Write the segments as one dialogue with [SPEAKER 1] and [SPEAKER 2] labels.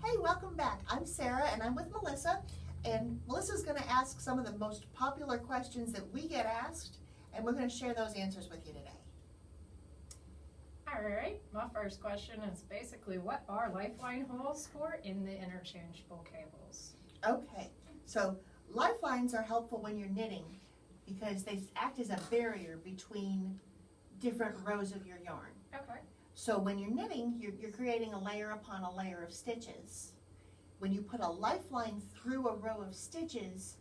[SPEAKER 1] Hey, welcome back. I'm Sarah and I'm with Melissa, and Melissa's going to ask some of the most popular questions that we get asked, and we're going to share those answers with you today.
[SPEAKER 2] All right, my first question is basically what are lifeline holes for in the interchangeable cables?
[SPEAKER 1] Okay, so lifelines are helpful when you're knitting because they act as a barrier between different rows of your yarn.
[SPEAKER 2] Okay.
[SPEAKER 1] So when you're knitting, you're creating a layer upon a layer of stitches. When you put a lifeline through a row of stitches,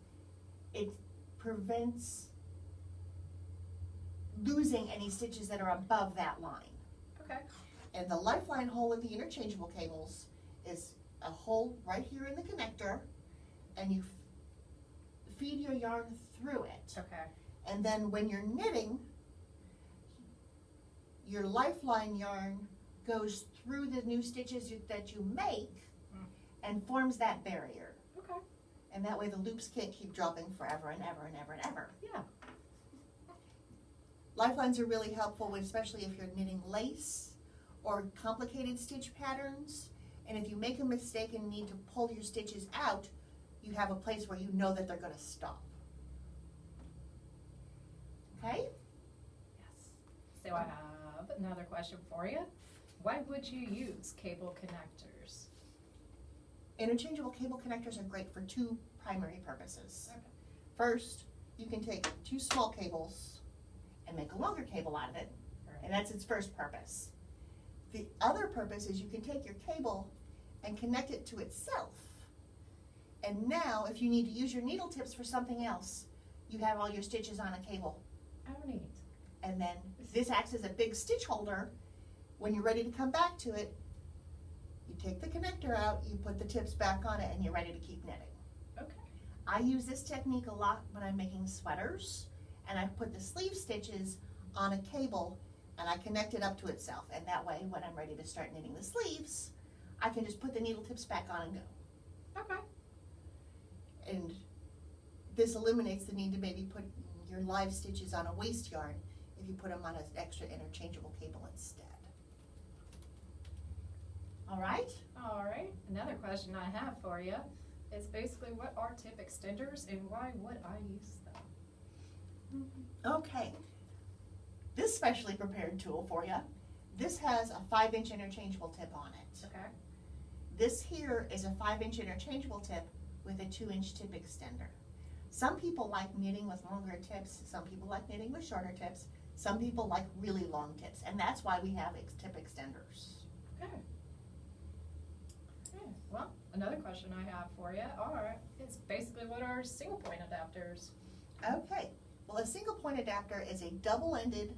[SPEAKER 1] it prevents losing any stitches that are above that line.
[SPEAKER 2] Okay.
[SPEAKER 1] And the lifeline hole in the interchangeable cables is a hole right here in the connector, and you feed your yarn through it.
[SPEAKER 2] Okay.
[SPEAKER 1] And then when you're knitting, your lifeline yarn goes through the new stitches that you make and forms that barrier.
[SPEAKER 2] Okay.
[SPEAKER 1] And that way the loops can't keep dropping forever and ever and ever and ever.
[SPEAKER 2] Yeah.
[SPEAKER 1] Lifelines are really helpful, especially if you're knitting lace or complicated stitch patterns. And if you make a mistake and need to pull your stitches out, you have a place where you know that they're going to stop. Okay?
[SPEAKER 2] Yes. So I have another question for you. Why would you use cable connectors?
[SPEAKER 1] Interchangeable cable connectors are great for two primary purposes.
[SPEAKER 2] Okay.
[SPEAKER 1] First, you can take two small cables and make a longer cable out of it, and that's its first purpose. The other purpose is you can take your cable and connect it to itself. And now, if you need to use your needle tips for something else, you have all your stitches on a cable.
[SPEAKER 2] Oh, neat.
[SPEAKER 1] And then this acts as a big stitch holder. When you're ready to come back to it, you take the connector out, you put the tips back on it, and you're ready to keep knitting.
[SPEAKER 2] Okay.
[SPEAKER 1] I use this technique a lot when I'm making sweaters, and I put the sleeve stitches on a cable and I connect it up to itself. And that way, when I'm ready to start knitting the sleeves, I can just put the needle tips back on and go.
[SPEAKER 2] Okay.
[SPEAKER 1] And this eliminates the need to maybe put your live stitches on a waste yarn if you put them on an extra interchangeable cable instead. All right?
[SPEAKER 2] All right. Another question I have for you is basically what are tip extenders and why would I use them?
[SPEAKER 1] Okay. This specially prepared tool for you, this has a 5-inch interchangeable tip on it.
[SPEAKER 2] Okay.
[SPEAKER 1] This here is a 5-inch interchangeable tip with a 2-inch tip extender. Some people like knitting with longer tips, some people like knitting with shorter tips, some people like really long tips, and that's why we have tip extenders.
[SPEAKER 2] Okay. Okay. Well, another question I have for you is basically what are single point adapters?
[SPEAKER 1] Okay, well, a single point adapter is a double-ended,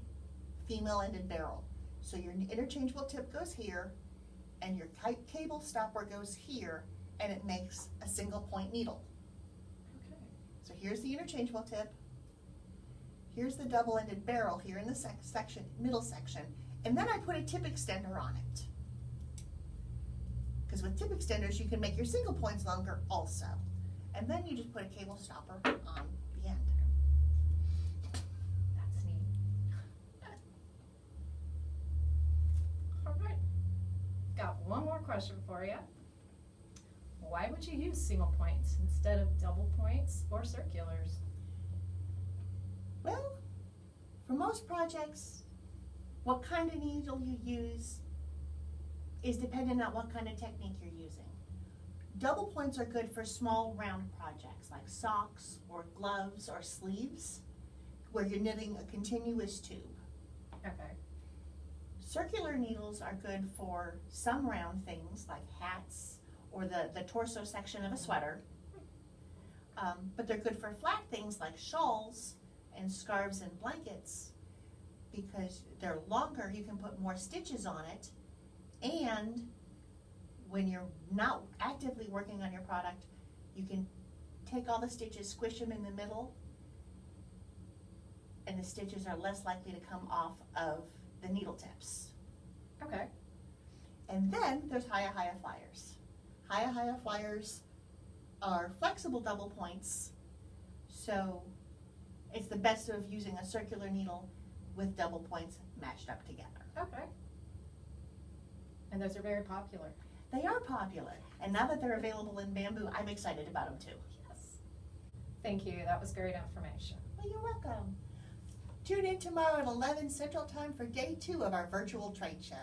[SPEAKER 1] female-ended barrel. So your interchangeable tip goes here, and your cable stopper goes here, and it makes a single point needle.
[SPEAKER 2] Okay.
[SPEAKER 1] So here's the interchangeable tip, here's the double-ended barrel here in the middle section, and then I put a tip extender on it. Because with tip extenders, you can make your single points longer also. And then you just put a cable stopper on the end.
[SPEAKER 2] That's neat. All right. Got one more question for you. Why would you use single points instead of double points or circulars?
[SPEAKER 1] Well, for most projects, what kind of needle you use is dependent on what kind of technique you're using. Double points are good for small round projects like socks or gloves or sleeves where you're knitting a continuous tube.
[SPEAKER 2] Okay.
[SPEAKER 1] Circular needles are good for some round things like hats or the torso section of a sweater, but they're good for flat things like shawls and scarves and blankets because they're longer, you can put more stitches on it, and when you're not actively working on your product, you can take all the stitches, squish them in the middle, and the stitches are less likely to come off of the needle tips.
[SPEAKER 2] Okay.
[SPEAKER 1] And then there's Hiya flyers. Hiya flyers are flexible double points, so it's the best of using a circular needle with double points matched up together.
[SPEAKER 2] Okay. And those are very popular.
[SPEAKER 1] They are popular, and now that they're available in bamboo, I'm excited about them too.
[SPEAKER 2] Yes. Thank you, that was great information.
[SPEAKER 1] Well, you're welcome. Tune in tomorrow at 11 Central Time for day 2 of our virtual trade show.